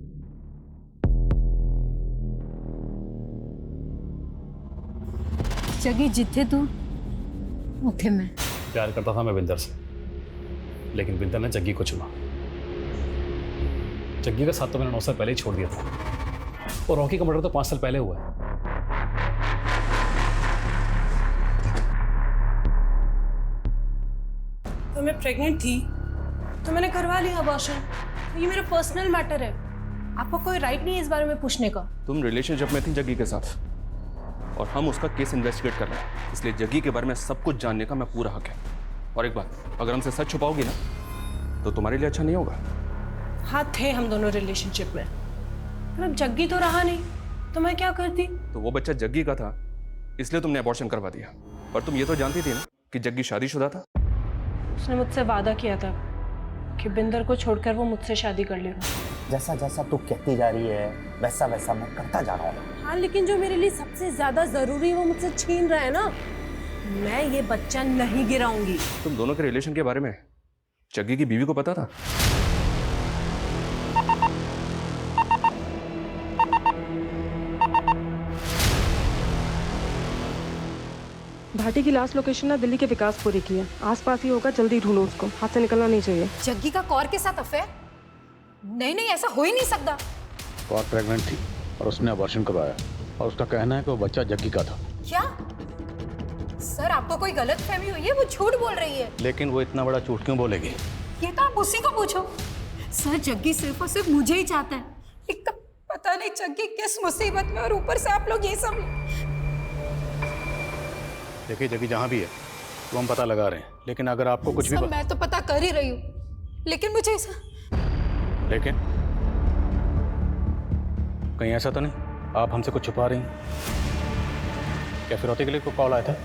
जग्गी जिथे तू उठे मैं। प्यार करता था मैं बिंदर से, लेकिन बिंदर ने जग्गी को चुना। जग्गी का साथ तो मैंने 9 साल पहले ही छोड़ दिया था, और रॉकी का मर्डर तो 5 साल पहले हुआ है। तो मैं प्रेग्नेंट थी तो मैंने करवा लिया अबॉर्शन। ये मेरा पर्सनल मैटर है, आपको कोई राइट नहीं है इस बारे में पूछने का। तुम रिलेशनशिप में थी जग्गी के साथ, और हम उसका केस इन्वेस्टिगेट कर रहे हैं, इसलिए जग्गी के बारे में सब कुछ जानने का मैं पूरा हक है। और एक बात, अगर हमसे सच छुपाओगी ना तो तुम्हारे लिए अच्छा नहीं होगा। हाँ थे हम दोनों रिलेशनशिप में, पर अब जग्गी तो रहा नहीं, तो मैं क्या करती? तो वो बच्चा जग्गी का था, इसलिए तुमने अबॉर्शन करवा दिया। पर तुम ये तो जानती थी ना कि जग्गी शादीशुदा था। उसने मुझसे वादा किया था कि बिंदर को छोड़कर वो मुझसे शादी कर लेगा। जैसा जैसा तू कहती जा रही है वैसा वैसा मैं करता जा रहा हूँ। हाँ, लेकिन जो मेरे लिए सबसे ज्यादा जरूरी है वो मुझसे छीन रहा है ना। मैं ये बच्चा नहीं गिराऊंगी। तुम दोनों के रिलेशन के बारे में जग्गी की बीवी को पता था? भाटी की लास्ट लोकेशन ना दिल्ली के विकासपुरी की है, आसपास ही होगा, जल्दी ढूंढो उसको, हाथ से निकलना नहीं चाहिए। जग्गी का कौर के साथ अफेयर? नहीं नहीं, ऐसा हो ही नहीं सकता। कौर प्रेग्नेंट थी और उसने अबॉर्शन करवाया, और उसका कहना है कि वो बच्चा जग्गी का था। क्या सर, आपको कोई गलत फहमी हुई है? वो झूठ बोल रही है। लेकिन वो इतना बड़ा झूठ क्यों बोलेगी? ये तो आप उसी को पूछो। सर, जग्गी सिर्फ और सिर्फ मुझे ही चाहता है। एक तो पता नहीं जग्गी किस मुसीबत में, और ऊपर से आप लोग ये सब। देखिए जग्गी जहाँ भी है तो हम पता लगा रहे हैं, लेकिन अगर आपको कुछ भी मैं तो पता कर ही रही हूँ, लेकिन मुझे ऐसा। लेकिन कहीं ऐसा तो नहीं आप हमसे कुछ छुपा रही हैं? क्या फिरौती के लिए कोई कॉल आया था?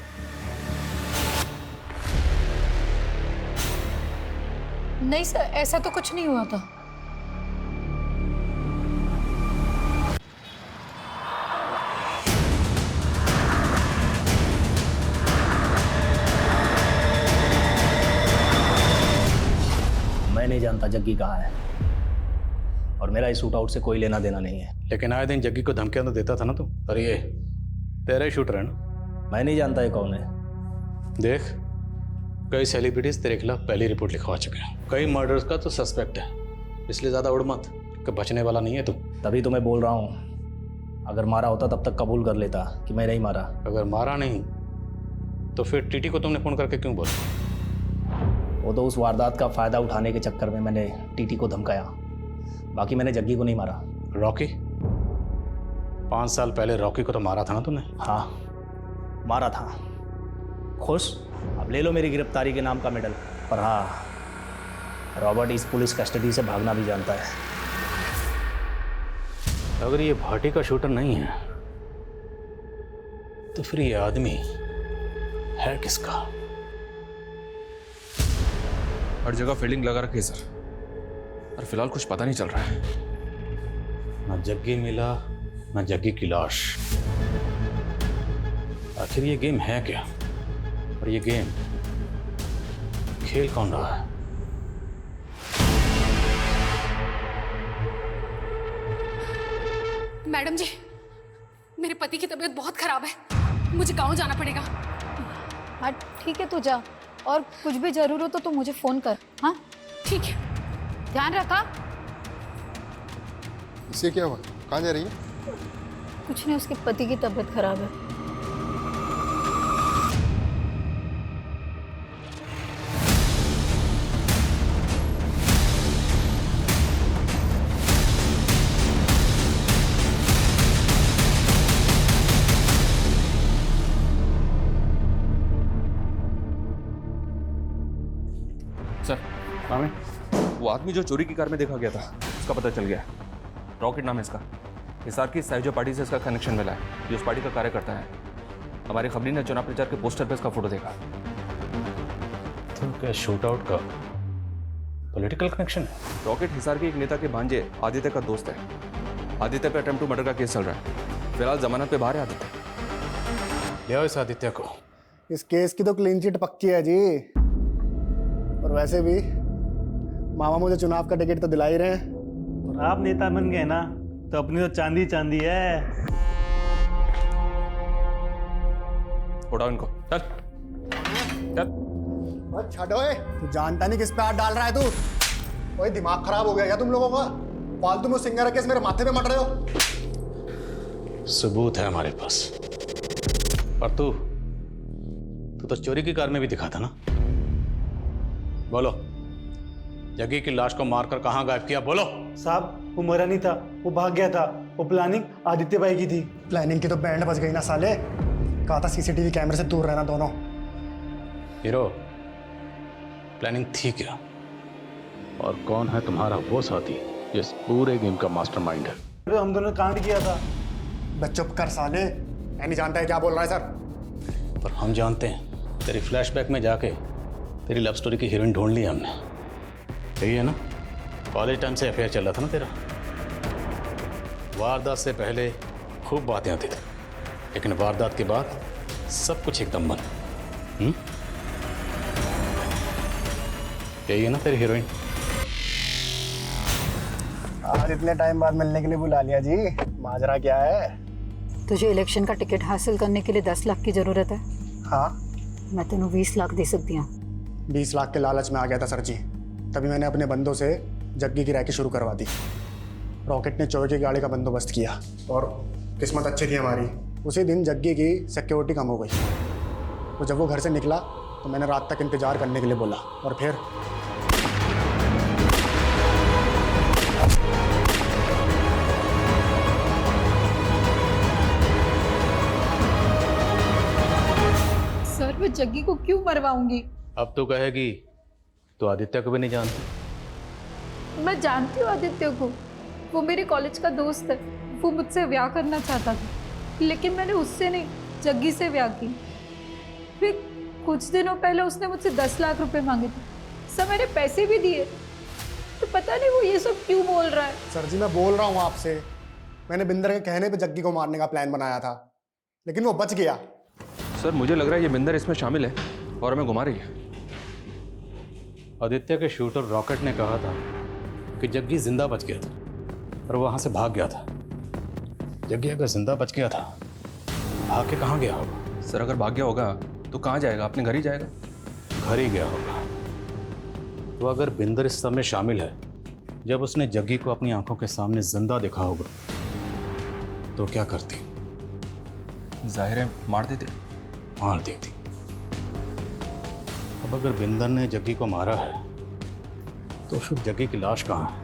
नहीं सर, ऐसा तो कुछ नहीं हुआ था। मैं नहीं जानता जग्गी कहाँ है, और मेरा इस शूट आउट से कोई लेना देना नहीं है। लेकिन आए दिन जग्गी को धमकियां तो देता था ना तू। अरे ये तेरा ही शूटर है ना? मैं नहीं जानता ये कौन है। देख, कई सेलिब्रिटीज तेरे खिलाफ पहली रिपोर्ट लिखवा चुके हैं, कई मर्डर्स का तो सस्पेक्ट है, इसलिए ज्यादा उड़ मत कि बचने वाला नहीं है तू। तभी तो मैं बोल रहा हूँ, अगर मारा होता तब तक कबूल कर लेता कि मैं नहीं मारा। अगर मारा नहीं तो फिर टीटी को तुमने फोन करके क्यों बोला? वो तो उस वारदात का फायदा उठाने के चक्कर में मैंने टीटी को धमकाया, बाकी मैंने जग्गी को नहीं मारा। रॉकी? 5 साल पहले रॉकी को तो मारा था ना तूने? हाँ, मारा था। खुश? अब ले लो मेरी गिरफ्तारी के नाम का मेडल। पर हाँ, रॉबर्ट इस पुलिस कस्टडी से भागना भी जानता है। अगर ये भाटी का शूटर नहीं है तो फिर ये आदमी है किसका? हर जगह फील्डिंग लगा रखी है सर, और फिलहाल कुछ पता नहीं चल रहा है। ना जग्गी मिला, ना जग्गी की लाश। आखिर ये गेम है क्या? और ये गेम खेल कौन रहा है? मैडम जी, मेरे पति की तबीयत बहुत खराब है, मुझे गांव जाना पड़ेगा। हाँ ठीक है, तू जा, और कुछ भी जरूर हो तो तू मुझे फोन कर। हाँ ठीक है, ध्यान रखा। इससे क्या हुआ? कहाँ जा रही है? कुछ नहीं, उसके पति की तबीयत खराब है। सर, वो आदमी जो चोरी की कार में देखा गया था, उसका पता चल गया। रॉकेट नाम है इसका। हिसार की साइजो पार्टी से इसका कनेक्शन मिला है। ये उस पार्टी का कार्य करता है। हमारी खबरी ने चुनाव प्रचार के पोस्टर पे इसका फोटो देखा। तो क्या शूट आउट का पॉलिटिकल कनेक्शन है? रॉकेट हिसार के एक नेता के भांजे आदित्य का दोस्त है। आदित्य पे अटेम्प्ट टू मर्डर का केस चल रहा है। फिलहाल जमानत पे बाहर है आदित्य। ले आओ इस आदित्य को। इस केस की तो क्लीन चिट पक्की है जी। और वैसे भी मामा मुझे चुनाव का टिकट तो दिला ही रहे हैं। और आप नेता बन गए ना, तो अपनी तो चांदी चांदी है। उठाओ इनको, चल चल। छठो, तू जानता नहीं किस पे हाथ डाल रहा है तू? ओए दिमाग खराब हो गया क्या तुम लोगों का? फालतू में सिंगर केस मेरे माथे पे मट रहे हो। सबूत है हमारे पास। पर तू तो चोरी की कार में भी दिखा था ना? बोलो, जग्गी की लाश को मारकर कहां गायब किया? बोलो। साहब, वो मरा नहीं था, वो भाग गया था। वो प्लानिंग आदित्य भाई की थी। प्लानिंग की तो बैंड बज गई ना साले। कहा था सीसीटीवी कैमरे से दूर रहना दोनों। हीरो, प्लानिंग थी क्या? और कौन है तुम्हारा वो साथी जिस पूरे गेम का मास्टरमाइंड है? तो हम दोनों कांड किया था। बस चुप कर साले, मैं नहीं जानता है क्या बोल रहा है सर। पर हम जानते हैं। तेरी फ्लैशबैक में जाके तेरी लव स्टोरी की हीरोइन ढूंढ ली हमने। सही है ना? कॉलेज टाइम से अफेयर चल रहा था ना तेरा। वारदात से पहले खूब बातें आती थी, लेकिन वारदात के बाद सब कुछ एकदम बंद। यही है ना तेरी हीरोइन? आज इतने टाइम बाद मिलने के लिए बुला लिया जी। माजरा क्या है? तुझे इलेक्शन का टिकट हासिल करने के लिए 10 लाख की जरूरत है। हाँ, मैं तेनों 20 लाख दे सकती हूँ। 20 लाख के लालच में आ गया था सर जी। तभी मैंने अपने बंदों से जग्गी की रैकी शुरू करवा दी। रॉकेट ने चोर की गाड़ी का बंदोबस्त किया और किस्मत अच्छी थी हमारी। उसी दिन जग्गी की सिक्योरिटी कम हो गई। तो जब वो घर से निकला तो मैंने रात तक इंतजार करने के लिए बोला, और फिर सर, मैं जग्गी को क्यों मरवाऊंगी? अब तो कहेगी तो आदित्य को भी नहीं जानती। मैं जानती हूँ आदित्य को, वो मेरे कॉलेज का दोस्त है। वो मुझसे ब्याह करना चाहता था, लेकिन मैंने उससे नहीं, जग्गी से ब्याह की। फिर कुछ दिनों पहले उसने मुझसे 10 लाख रुपए मांगे थे। सब मैंने पैसे भी दिए। तो पता नहीं वो ये सब क्यों बोल रहा है। सर जी, मैं बोल रहा हूँ आपसे, मैंने बिंदर के कहने पे जग्गी को मारने का प्लान बनाया था, लेकिन वो बच गया। सर, मुझे लग रहा है ये बिंदर इसमें शामिल है और हमें घुमा रही है। आदित्य के शूटर रॉकेट ने कहा था कि जग्गी जिंदा बच गया था और वहां से भाग गया था। जग्गी अगर जिंदा बच गया था, भाग के कहाँ गया होगा? सर, अगर भाग गया होगा तो कहाँ जाएगा? अपने घर ही जाएगा। घर ही गया होगा। तो अगर बिंदर इस सब में शामिल है, जब उसने जग्गी को अपनी आंखों के सामने जिंदा देखा होगा, तो क्या करती? जाहिर है मार देते। मार देती। अब अगर बिंदर ने जग्गी को मारा है, तो फिर जग्गी की लाश कहाँ है?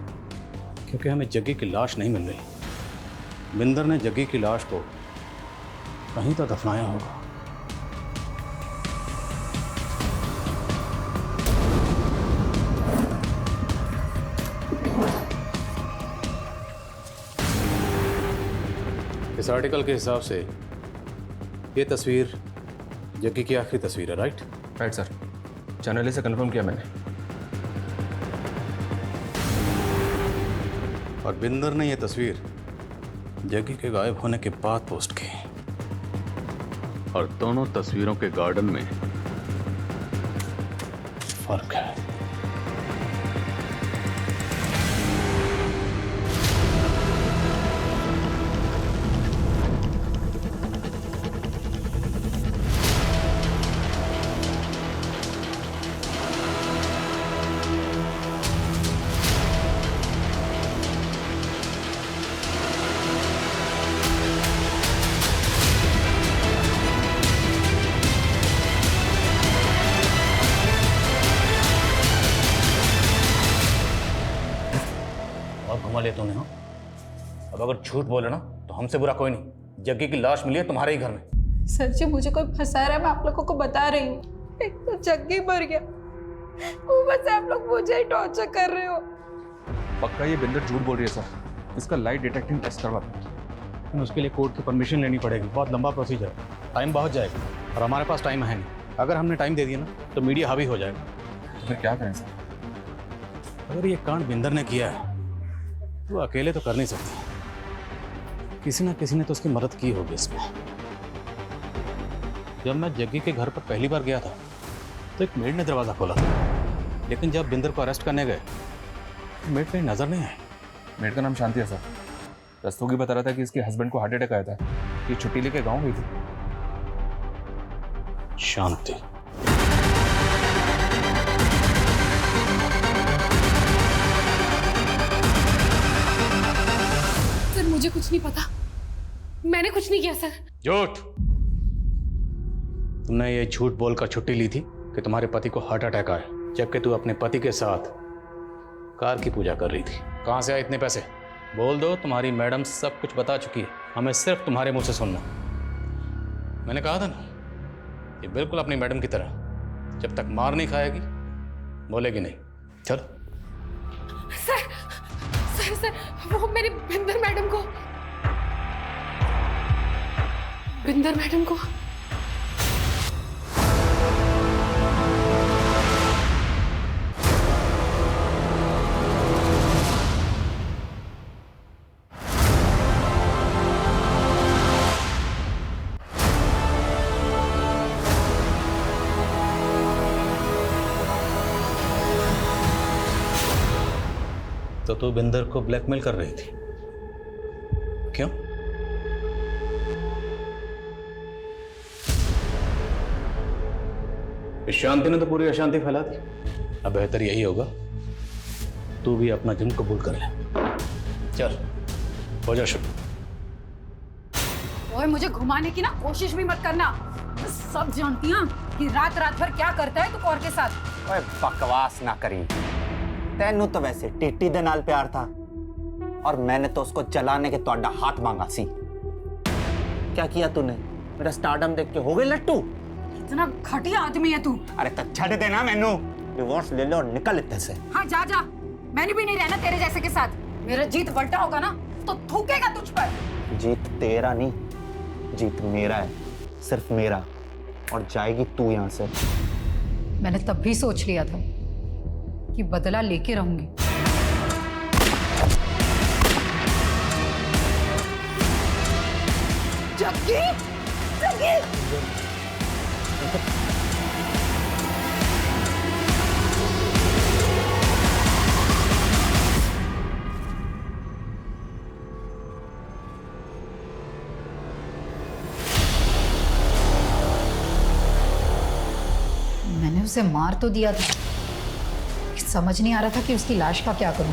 क्योंकि हमें जग्गी की लाश नहीं मिल रही। बिंदर ने जग्गी की लाश को कहीं तो दफनाया होगा। इस आर्टिकल के हिसाब से ये तस्वीर जग्गी की आखिरी तस्वीर है, राइट? राइट सर, चैनल से कंफर्म किया मैंने। और बिंदर ने यह तस्वीर जग्गी के गायब होने के बाद पोस्ट की। और दोनों तस्वीरों के गार्डन में फर्क है। घुमा लिया तूने। हाँ, अब अगर झूठ बोले ना तो हमसे बुरा कोई नहीं। जग्गी की लाश मिली है तुम्हारे ही घर में। सर जी मुझे कोई फंसा रहा है, मैं आप लोगों को बता रही हूँ। एक तो जग्गी मर गया, ऊपर से आप लोग मुझे ही टॉर्चर कर रहे हो। पक्का ये बिंदर झूठ बोल रही है सर। इसका लाइट डिटेक्टिंग टेस्ट करवा दो। उसके लिए कोर्ट की परमिशन लेनी पड़ेगी, बहुत लंबा प्रोसीजर है, टाइम बहुत जाएगा और हमारे पास टाइम है नहीं। अगर हमने टाइम दे दिया ना तो मीडिया हावी हो जाएगा। तो फिर क्या करें सर? अगर ये कांड बिंदर ने किया है तो अकेले तो कर नहीं सकती, किसी ना किसी ने तो उसकी मदद की होगी इसमें। जब मैं जग्गी के घर पर पहली बार गया था तो एक मेड ने दरवाज़ा खोला था, लेकिन जब बिंदर को अरेस्ट करने गए तो मेड कहीं नजर नहीं आई। मेड का नाम शांति है सर। रस्तोगी बता रहा था कि इसके हस्बैंड को हार्ट अटैक आया था, ये छुट्टी लेके गाँव गई थी। शांति? मुझे कुछ नहीं पता, मैंने कुछ नहीं किया सर। झूठ! तुमने ये झूठ बोलकर छुट्टी ली थी कि तुम्हारे पति को हार्ट अटैक आया, जबकि तू अपने पति के साथ कार की पूजा कर रही थी। कहां से आए इतने पैसे? बोल दो, तुम्हारी मैडम सब कुछ बता चुकी है, हमें सिर्फ तुम्हारे मुंह से सुनना। मैंने कहा था ना, ये बिल्कुल अपनी मैडम की तरह, जब तक मार नहीं खाएगी बोलेगी नहीं। चल। सर सर सर, वो मेरी बिंदर मैडम को तो तू बिंदर को ब्लैकमेल कर रही थी, क्यों? इस शांति ने तो पूरी अशांति फैला दी। अब बेहतर यही होगा तू भी अपना जुर्म कबूल कर ले। चल हो जा शुरू। ओए, मुझे घुमाने की ना कोशिश भी मत करना। मैं सब जानती हूँ कि रात रात भर क्या करता है तू कौर के साथ। ओए बकवास ना करी, तेनू तो वैसे टिट्टी दे नाल प्यार था और मैंने तो उसको जलाने के तोड़ा हाथ मांगा सी। क्या किया तूने? मेरा स्टारडम देख के हो गए लट्टू? इतना घटिया आदमी है तू। अरे तो छड़ देना मैनू, डिवोर्स ले लो और निकल इतने से। हाँ जा जा, मैंने भी नहीं रहना तेरे जैसे के साथ। मेरा जीत बल्टा होगा ना तो थूकेगा तुझ पर। जीत तेरा नहीं, जीत मेरा है, सिर्फ मेरा, और जाएगी तू यहाँ से। मैंने तब भी सोच लिया था कि बदला लेके रहूंगी। जग्गी, जग्गी! मैंने उसे मार तो दिया था, समझ नहीं आ रहा था कि उसकी लाश का क्या करूं।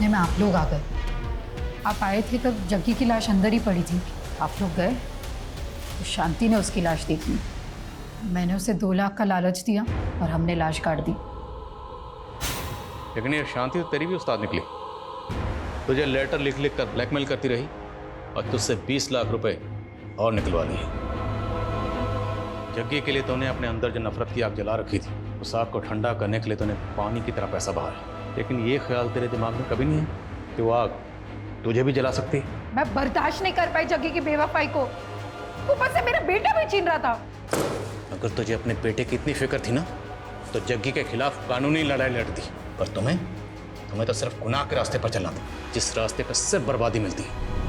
में आप लोग आ गए। आप आए थे तब जग्गी की लाश अंदर ही पड़ी थी। आप लोग गए तो शांति ने उसकी लाश देखी। मैंने उसे 2 लाख का लालच दिया और हमने लाश काट दी। लेकिन ये शांति तो तेरी भी उस्ताद निकली। तुझे लेटर लिख लिख कर ब्लैकमेल करती रही और तुझसे 20 लाख रुपए और निकलवा लिए। जग्गी के लिए तूने अपने अंदर जो नफरत की आग जला रखी थी, उस आग को ठंडा करने के लिए तूने पानी की तरह पैसा बहाया। लेकिन ये ख्याल तेरे दिमाग में कभी नहीं है कि वो आग तुझे भी जला सकती है। मैं बर्दाश्त नहीं कर पाई जग्गी की बेवफाई को। ऊपर से मेरा बेटा भी छीन रहा था। अगर तुझे अपने बेटे की इतनी फिक्र थी ना, तो जग्गी के खिलाफ कानूनी लड़ाई लड़ती। पर तुम्हें तो सिर्फ गुनाह के रास्ते पर चलना था, जिस रास्ते पर सिर्फ बर्बादी मिलती है।